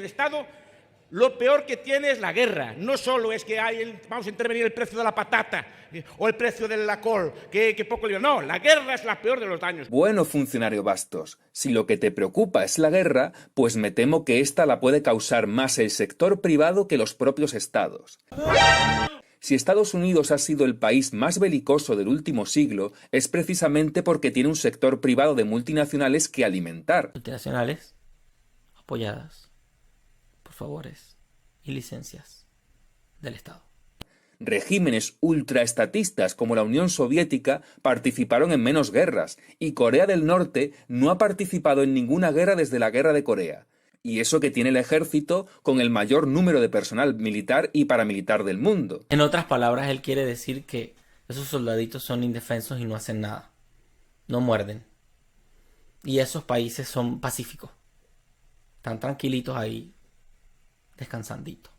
El Estado lo peor que tiene es la guerra. No solo es que vamos a intervenir el precio de la patata o el precio de la col, que poco lío. No, la guerra es la peor de los daños. Bueno, funcionario Bastos, si lo que te preocupa es la guerra, pues me temo que esta la puede causar más el sector privado que los propios estados. Si Estados Unidos ha sido el país más belicoso del último siglo, es precisamente porque tiene un sector privado de multinacionales que alimentar. Multinacionales apoyadas por favores y licencias del Estado. Regímenes ultraestatistas como la Unión Soviética participaron en menos guerras, y Corea del Norte no ha participado en ninguna guerra desde la Guerra de Corea. Y eso que tiene el ejército con el mayor número de personal militar y paramilitar del mundo. En otras palabras, él quiere decir que esos soldaditos son indefensos y no hacen nada. No muerden. Y esos países son pacíficos. Están tranquilitos ahí, descansanditos.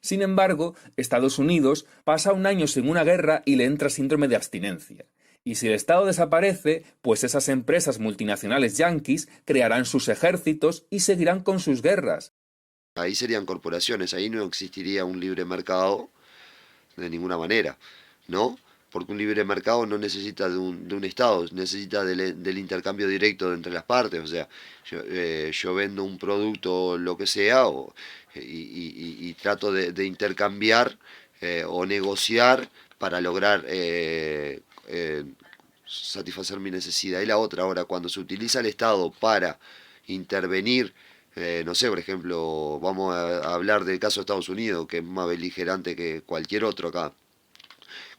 Sin embargo, Estados Unidos pasa un año sin una guerra y le entra síndrome de abstinencia. Y si el Estado desaparece, pues esas empresas multinacionales yanquis crearán sus ejércitos y seguirán con sus guerras. Ahí serían corporaciones, ahí no existiría un libre mercado de ninguna manera, ¿no? Porque un libre mercado no necesita de un Estado, necesita del intercambio directo entre las partes. O sea, yo vendo un producto, lo que sea, y trato de intercambiar o negociar para lograr satisfacer mi necesidad. Y la otra, ahora, cuando se utiliza el Estado para intervenir, no sé, por ejemplo, vamos a hablar del caso de Estados Unidos, que es más beligerante que cualquier otro acá,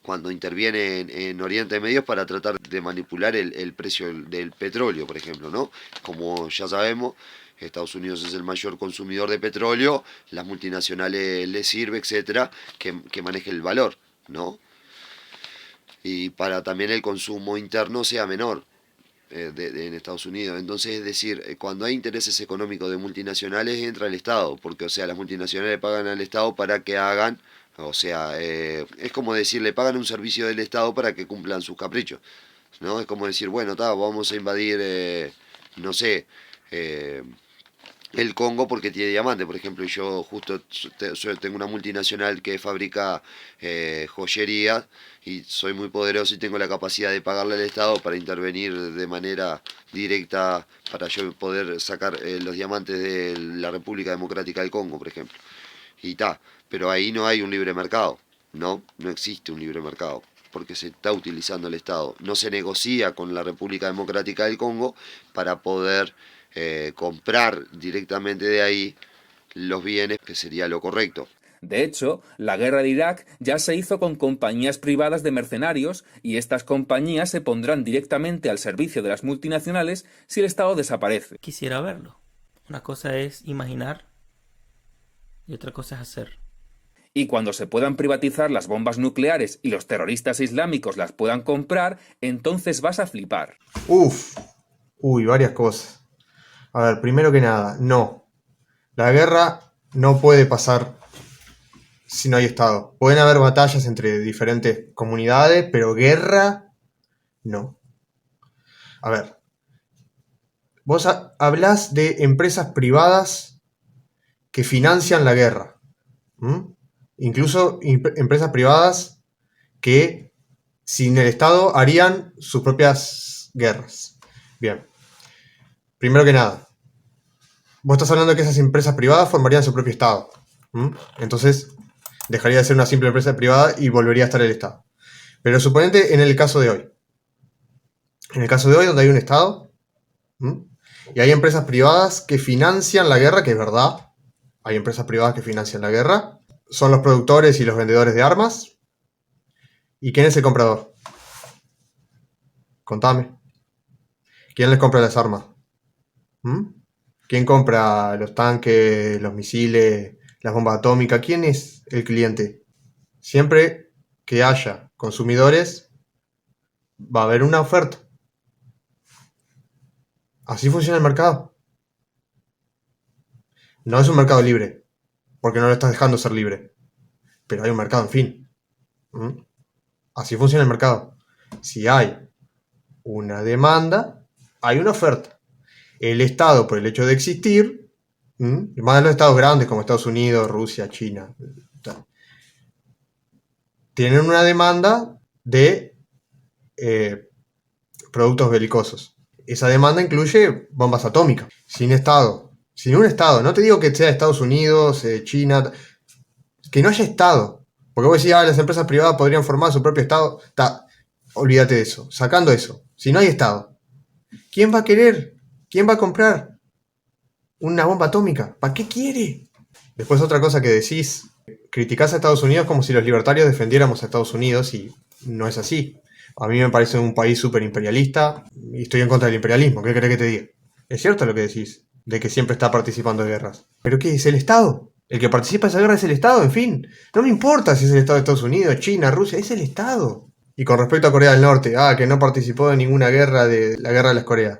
cuando interviene en Oriente Medio para tratar de manipular el precio del petróleo, por ejemplo, ¿no? Como ya sabemos, Estados Unidos es el mayor consumidor de petróleo, las multinacionales les sirve, etcétera, que maneje el valor, ¿no? Y para también el consumo interno sea menor en Estados Unidos. Entonces, es decir, cuando hay intereses económicos de multinacionales, entra el Estado, porque, o sea, las multinacionales pagan al Estado para que hagan, o sea, es como decir, le pagan un servicio del Estado para que cumplan sus caprichos, ¿no? Es como decir, bueno, vamos a invadir, no sé, el Congo porque tiene diamante, por ejemplo, y yo justo tengo una multinacional que fabrica joyería y soy muy poderoso y tengo la capacidad de pagarle al Estado para intervenir de manera directa para yo poder sacar los diamantes de la República Democrática del Congo, por ejemplo. Y pero ahí no hay un libre mercado, no existe un libre mercado, porque se está utilizando el Estado. No se negocia con la República Democrática del Congo para poder comprar directamente de ahí los bienes, que sería lo correcto. De hecho, la guerra de Irak ya se hizo con compañías privadas de mercenarios, y estas compañías se pondrán directamente al servicio de las multinacionales si el Estado desaparece. Quisiera verlo. Una cosa es imaginar y otra cosa es hacer. Y cuando se puedan privatizar las bombas nucleares y los terroristas islámicos las puedan comprar, entonces vas a flipar. Varias cosas. A ver, primero que nada, no. La guerra no puede pasar si no hay Estado. Pueden haber batallas entre diferentes comunidades, pero guerra, no. A ver, vos hablás de empresas privadas que financian la guerra. Incluso empresas privadas que sin el Estado harían sus propias guerras. Bien. Primero que nada, vos estás hablando de que esas empresas privadas formarían su propio Estado. Entonces, dejaría de ser una simple empresa privada y volvería a estar el Estado. Pero suponete en el caso de hoy. En el caso de hoy, donde hay un Estado, y hay empresas privadas que financian la guerra, que es verdad, hay empresas privadas que financian la guerra, son los productores y los vendedores de armas. ¿Y quién es el comprador? Contame. ¿Quién les compra las armas? ¿Quién compra los tanques, los misiles, las bombas atómicas? ¿Quién es el cliente? Siempre que haya consumidores, va a haber una oferta. Así funciona el mercado. No es un mercado libre, porque no lo estás dejando ser libre. Pero hay un mercado, en fin. Así funciona el mercado. Si hay una demanda, hay una oferta. El Estado, por el hecho de existir, Más los estados grandes como Estados Unidos, Rusia, China, tienen una demanda de productos belicosos. Esa demanda incluye bombas atómicas. Sin un Estado, no te digo que sea Estados Unidos, China, que no haya Estado. Porque vos decís, las empresas privadas podrían formar su propio Estado. Olvídate de eso. Sacando eso, si no hay Estado, ¿quién va a querer? ¿Quién va a comprar una bomba atómica? ¿Para qué quiere? Después otra cosa que decís, criticás a Estados Unidos como si los libertarios defendiéramos a Estados Unidos y no es así. A mí me parece un país súper imperialista y estoy en contra del imperialismo. ¿Qué querés que te diga? Es cierto lo que decís, de que siempre está participando de guerras. ¿Pero qué? ¿Es el Estado? El que participa de esa guerra es el Estado, en fin. No me importa si es el Estado de Estados Unidos, China, Rusia, es el Estado. Y con respecto a Corea del Norte, que no participó de ninguna guerra de la guerra de las Coreas.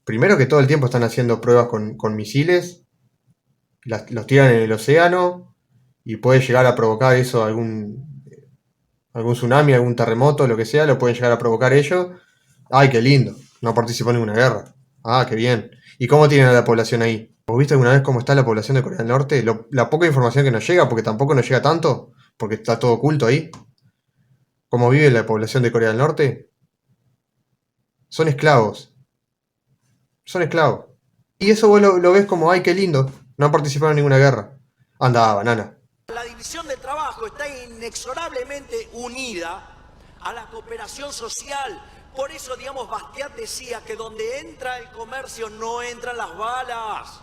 Primero que todo el tiempo están haciendo pruebas con misiles, los tiran en el océano y puede llegar a provocar eso algún tsunami, algún terremoto, lo que sea, lo pueden llegar a provocar ellos. ¡Ay, qué lindo! No participó en ninguna guerra. ¡Ah, qué bien! ¿Y cómo tienen a la población ahí? ¿Vos viste alguna vez cómo está la población de Corea del Norte? La poca información que nos llega, porque tampoco nos llega tanto, porque está todo oculto ahí. ¿Cómo vive la población de Corea del Norte? Son esclavos. Son esclavos. Y eso vos lo ves como, ¡ay, qué lindo! No han participado en ninguna guerra. Anda, banana. La división del trabajo está inexorablemente unida a la cooperación social. Por eso, digamos, Bastiat decía que donde entra el comercio no entran las balas.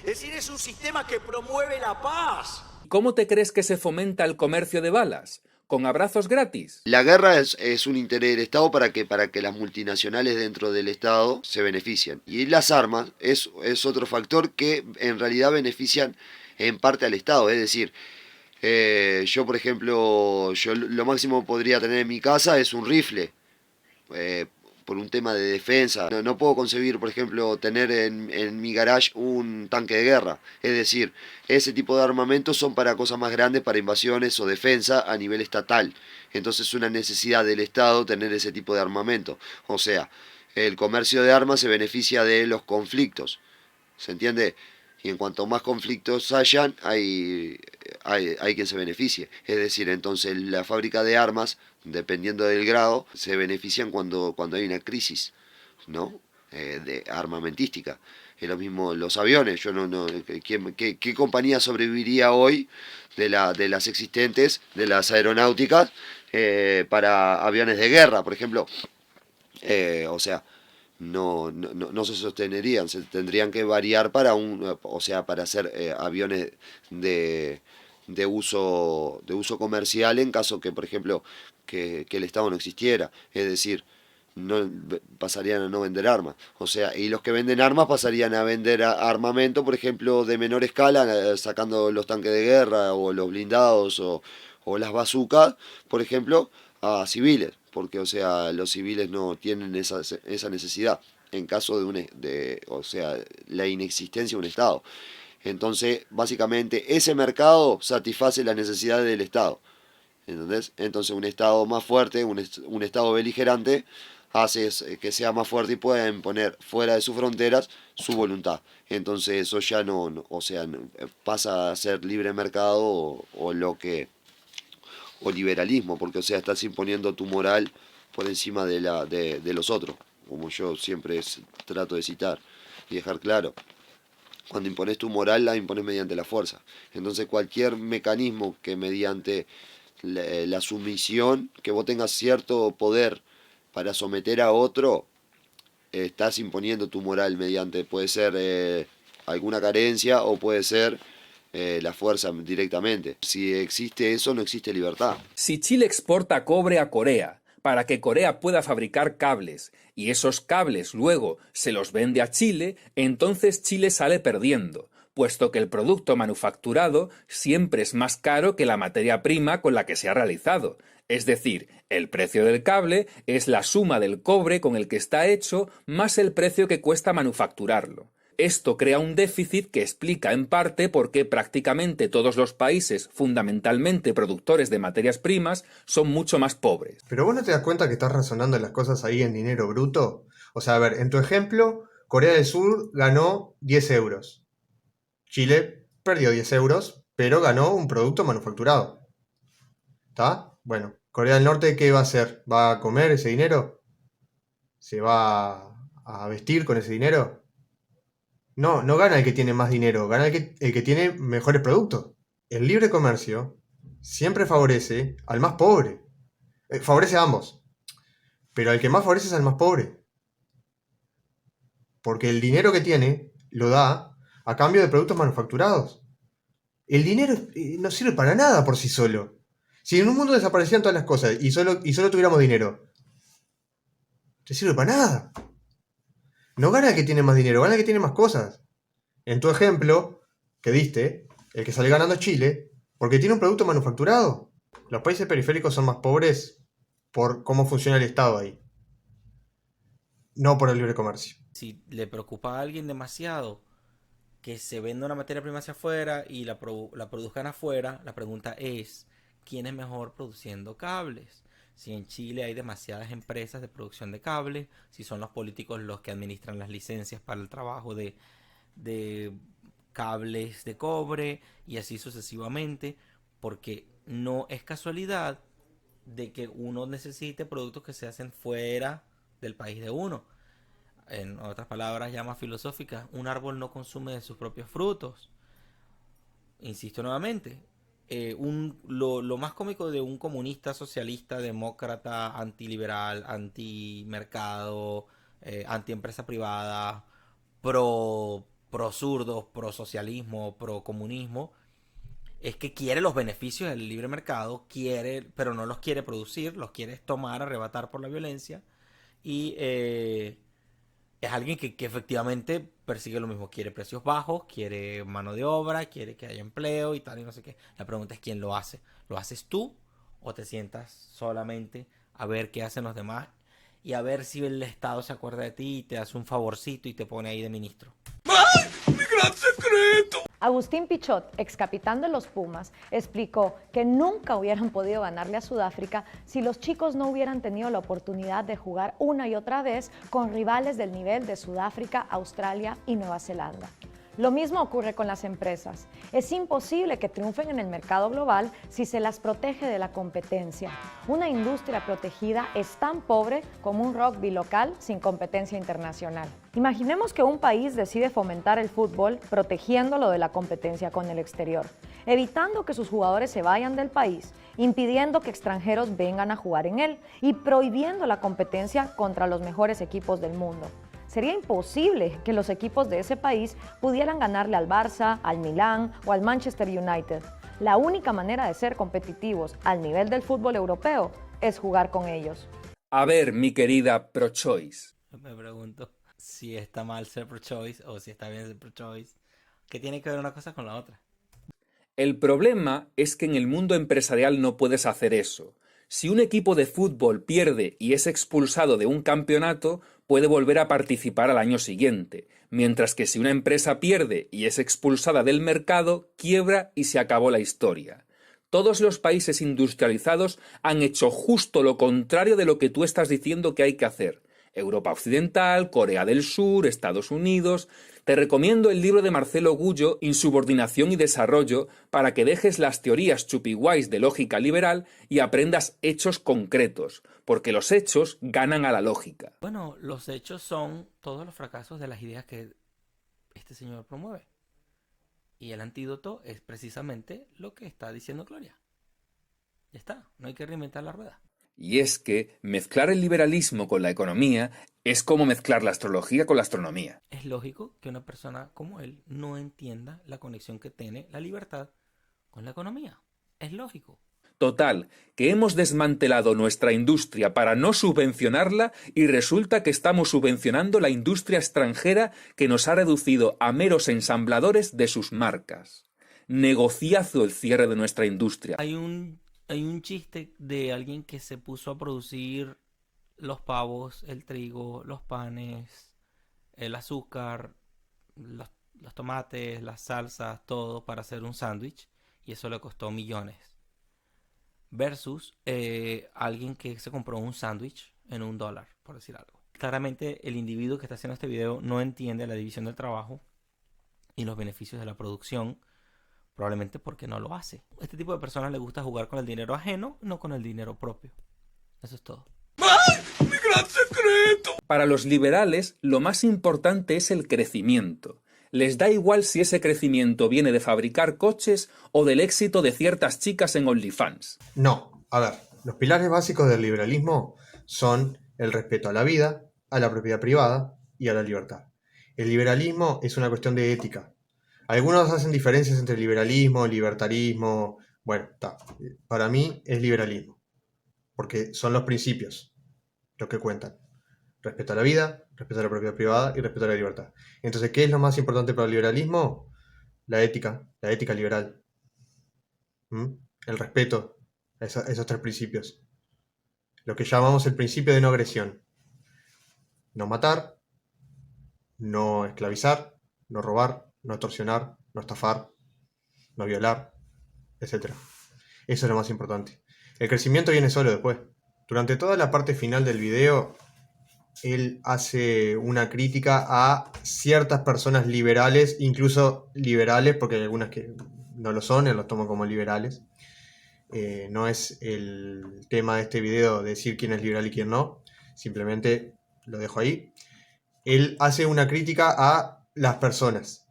Es decir, es un sistema que promueve la paz. ¿Cómo te crees que se fomenta el comercio de balas? ¿Con abrazos gratis? La guerra es un interés del Estado para que las multinacionales dentro del Estado se beneficien. Y las armas es otro factor que en realidad benefician en parte al Estado. Es decir, yo por ejemplo, lo máximo que podría tener en mi casa es un rifle. Por un tema de defensa. No puedo concebir, por ejemplo, tener en mi garage un tanque de guerra. Es decir, ese tipo de armamentos son para cosas más grandes, para invasiones o defensa a nivel estatal. Entonces es una necesidad del Estado tener ese tipo de armamento. O sea, el comercio de armas se beneficia de los conflictos. ¿Se entiende? Y en cuanto más conflictos hayan, hay quien se beneficie. Es decir, entonces la fábrica de armas, dependiendo del grado, se benefician cuando hay una crisis, ¿no? De armamentística. Es lo mismo los aviones. ¿Qué compañía sobreviviría hoy de las existentes, de las aeronáuticas, para aviones de guerra, por ejemplo? O sea, no se sostenerían, se tendrían que variar para para hacer aviones de uso comercial en caso que, por ejemplo, que el Estado no existiera. Es decir, pasarían a no vender armas. O sea, y los que venden armas pasarían a vender armamento, por ejemplo, de menor escala, sacando los tanques de guerra o los blindados o las bazucas, por ejemplo, a civiles. Porque, o sea, los civiles no tienen esa necesidad en caso de la inexistencia de un Estado. Entonces, básicamente, ese mercado satisface las necesidades del Estado. ¿Entendés? Entonces, un Estado más fuerte, un Estado beligerante, hace que sea más fuerte y pueda imponer fuera de sus fronteras su voluntad. Entonces, eso ya pasa a ser libre mercado o liberalismo, porque, o sea, estás imponiendo tu moral por encima de los otros, como yo siempre trato de citar y dejar claro. Cuando impones tu moral, la impones mediante la fuerza. Entonces, cualquier mecanismo que mediante la sumisión, que vos tengas cierto poder para someter a otro, estás imponiendo tu moral mediante, puede ser alguna carencia o puede ser la fuerza directamente. Si existe eso, no existe libertad. Si Chile exporta cobre a Corea para que Corea pueda fabricar cables y esos cables luego se los vende a Chile, entonces Chile sale perdiendo, puesto que el producto manufacturado siempre es más caro que la materia prima con la que se ha realizado. Es decir, el precio del cable es la suma del cobre con el que está hecho más el precio que cuesta manufacturarlo. Esto crea un déficit que explica en parte por qué prácticamente todos los países fundamentalmente productores de materias primas son mucho más pobres. ¿Pero vos no te das cuenta que estás razonando las cosas ahí en dinero bruto? O sea, a ver, en tu ejemplo, Corea del Sur ganó 10 euros. Chile perdió 10 euros, pero ganó un producto manufacturado. ¿Está? Bueno, Corea del Norte, ¿qué va a hacer? ¿Va a comer ese dinero? ¿Se va a vestir con ese dinero? No, no gana el que tiene más dinero, gana el que tiene mejores productos. El libre comercio siempre favorece al más pobre. Favorece a ambos, pero al que más favorece es al más pobre. Porque el dinero que tiene lo da a cambio de productos manufacturados. El dinero no sirve para nada por sí solo. Si en un mundo desaparecían todas las cosas y solo tuviéramos dinero, no sirve para nada. No gana el que tiene más dinero, gana el que tiene más cosas. En tu ejemplo que diste, el que sale ganando es Chile, porque tiene un producto manufacturado. Los países periféricos son más pobres por cómo funciona el Estado ahí, no por el libre comercio. Si le preocupa a alguien demasiado que se venda una materia prima hacia afuera y la produzcan afuera, la pregunta es, ¿quién es mejor produciendo cables? Si en Chile hay demasiadas empresas de producción de cables, si son los políticos los que administran las licencias para el trabajo de cables de cobre y así sucesivamente, porque no es casualidad de que uno necesite productos que se hacen fuera del país de uno. En otras palabras ya más filosóficas, un árbol no consume de sus propios frutos. Insisto nuevamente, lo más cómico de un comunista, socialista, demócrata, antiliberal, antimercado, antiempresa privada, pro zurdos, pro socialismo, pro comunismo, es que quiere los beneficios del libre mercado, pero no los quiere producir, los quiere tomar, arrebatar por la violencia y es alguien que efectivamente persigue lo mismo. Quiere precios bajos, quiere mano de obra, quiere que haya empleo y tal y no sé qué. La pregunta es quién lo hace. ¿Lo haces tú o te sientas solamente a ver qué hacen los demás y a ver si el Estado se acuerda de ti y te hace un favorcito y te pone ahí de ministro? Agustín Pichot, ex capitán de los Pumas, explicó que nunca hubieran podido ganarle a Sudáfrica si los chicos no hubieran tenido la oportunidad de jugar una y otra vez con rivales del nivel de Sudáfrica, Australia y Nueva Zelanda. Lo mismo ocurre con las empresas. Es imposible que triunfen en el mercado global si se las protege de la competencia. Una industria protegida es tan pobre como un rugby local sin competencia internacional. Imaginemos que un país decide fomentar el fútbol protegiéndolo de la competencia con el exterior, evitando que sus jugadores se vayan del país, impidiendo que extranjeros vengan a jugar en él y prohibiendo la competencia contra los mejores equipos del mundo. Sería imposible que los equipos de ese país pudieran ganarle al Barça, al Milán o al Manchester United. La única manera de ser competitivos al nivel del fútbol europeo es jugar con ellos. A ver, mi querida pro-choice. Me pregunto si está mal ser pro-choice o si está bien ser pro-choice. ¿Qué tiene que ver una cosa con la otra? El problema es que en el mundo empresarial no puedes hacer eso. Si un equipo de fútbol pierde y es expulsado de un campeonato, puede volver a participar al año siguiente, mientras que si una empresa pierde y es expulsada del mercado, quiebra y se acabó la historia. Todos los países industrializados han hecho justo lo contrario de lo que tú estás diciendo que hay que hacer. Europa Occidental, Corea del Sur, Estados Unidos. Te recomiendo el libro de Marcelo Gullo, Insubordinación y Desarrollo, para que dejes las teorías chupiguays de lógica liberal y aprendas hechos concretos, porque los hechos ganan a la lógica. Bueno, los hechos son todos los fracasos de las ideas que este señor promueve. Y el antídoto es precisamente lo que está diciendo Gloria. Ya está, no hay que reinventar la rueda. Y es que mezclar el liberalismo con la economía es como mezclar la astrología con la astronomía. Es lógico que una persona como él no entienda la conexión que tiene la libertad con la economía. Es lógico. Total, que hemos desmantelado nuestra industria para no subvencionarla y resulta que estamos subvencionando la industria extranjera que nos ha reducido a meros ensambladores de sus marcas. Negociazo el cierre de nuestra industria. Hay un chiste de alguien que se puso a producir los pavos, el trigo, los panes, el azúcar, los tomates, las salsas, todo para hacer un sándwich y eso le costó millones. Versus alguien que se compró un sándwich en $1, por decir algo. Claramente el individuo que está haciendo este video no entiende la división del trabajo y los beneficios de la producción, probablemente porque no lo hace. A este tipo de personas les gusta jugar con el dinero ajeno, no con el dinero propio. Eso es todo. Para los liberales, lo más importante es el crecimiento. Les da igual si ese crecimiento viene de fabricar coches o del éxito de ciertas chicas en OnlyFans. No, a ver, los pilares básicos del liberalismo son el respeto a la vida, a la propiedad privada y a la libertad. El liberalismo es una cuestión de ética. Algunos hacen diferencias entre liberalismo, libertarismo. Bueno, está. Para mí es liberalismo, porque son los principios los que cuentan. Respeto a la vida, respeto a la propiedad privada y respeto a la libertad. Entonces, ¿qué es lo más importante para el liberalismo? La ética liberal. El respeto a esos tres principios. Lo que llamamos el principio de no agresión. No matar, no esclavizar, no robar, no extorsionar, no estafar, no violar, etc. Eso es lo más importante. El crecimiento viene solo después. Durante toda la parte final del video, él hace una crítica a ciertas personas liberales, incluso liberales, porque hay algunas que no lo son, él los toma como liberales. No es el tema de este video decir quién es liberal y quién no, simplemente lo dejo ahí. Él hace una crítica a las personas.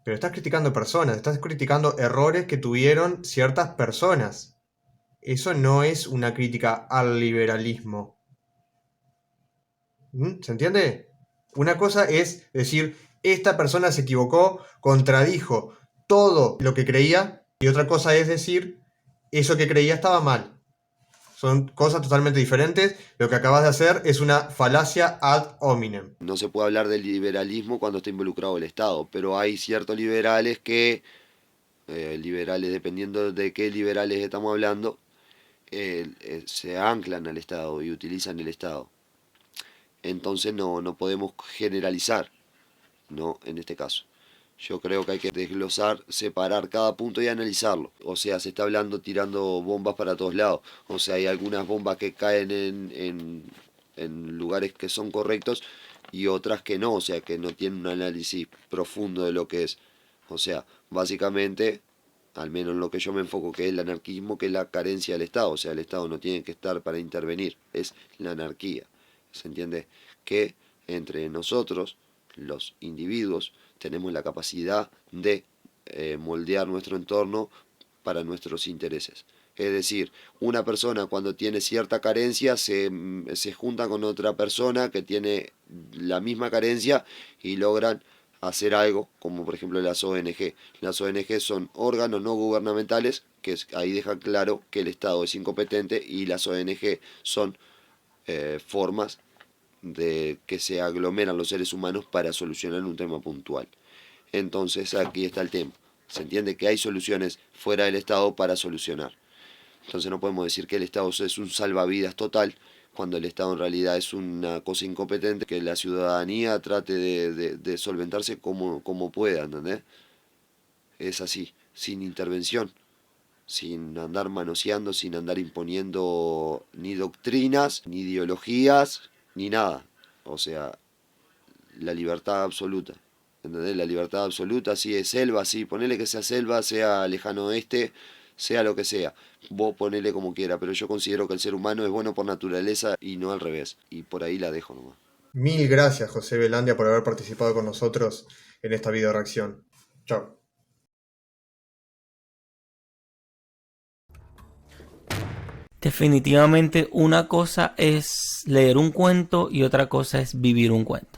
Pero estás criticando personas, estás criticando errores que tuvieron ciertas personas. Eso no es una crítica al liberalismo. ¿Se entiende? Una cosa es decir, esta persona se equivocó, contradijo todo lo que creía, y otra cosa es decir, eso que creía estaba mal. Son cosas totalmente diferentes. Lo que acabas de hacer es una falacia ad hominem. No se puede hablar del liberalismo cuando está involucrado el Estado, pero hay ciertos liberales que, liberales dependiendo de qué liberales estamos hablando, se anclan al Estado y utilizan el Estado. Entonces no podemos generalizar, ¿no? En este caso. Yo creo que hay que desglosar, separar cada punto y analizarlo. O sea, se está hablando tirando bombas para todos lados. O sea, hay algunas bombas que caen en lugares que son correctos y otras que no. O sea, que no tienen un análisis profundo de lo que es. O sea, básicamente, al menos en lo que yo me enfoco, que es el anarquismo, que es la carencia del Estado. O sea, el Estado no tiene que estar para intervenir. Es la anarquía. ¿Se entiende? Que entre nosotros, los individuos, tenemos la capacidad de moldear nuestro entorno para nuestros intereses. Es decir, una persona cuando tiene cierta carencia se junta con otra persona que tiene la misma carencia y logran hacer algo, como por ejemplo las ONG. Las ONG son órganos no gubernamentales, que ahí dejan claro que el Estado es incompetente, y las ONG son formas de que se aglomeran los seres humanos para solucionar un tema puntual. Entonces aquí está el tema. Se entiende que hay soluciones fuera del Estado para solucionar. Entonces no podemos decir que el Estado es un salvavidas total, cuando el Estado en realidad es una cosa incompetente, que la ciudadanía trate de solventarse como pueda, ¿entendés? Es así, sin intervención, sin andar manoseando, sin andar imponiendo ni doctrinas, ni ideologías, ni nada. O sea, la libertad absoluta. ¿Entendés? La libertad absoluta, si es selva, sí, ponele que sea selva, sea lejano oeste, sea lo que sea. Vos ponele como quiera, pero yo considero que el ser humano es bueno por naturaleza y no al revés. Y por ahí la dejo nomás. Mil gracias, José Belandia, por haber participado con nosotros en esta video reacción. Chao. Definitivamente una cosa es leer un cuento y otra cosa es vivir un cuento.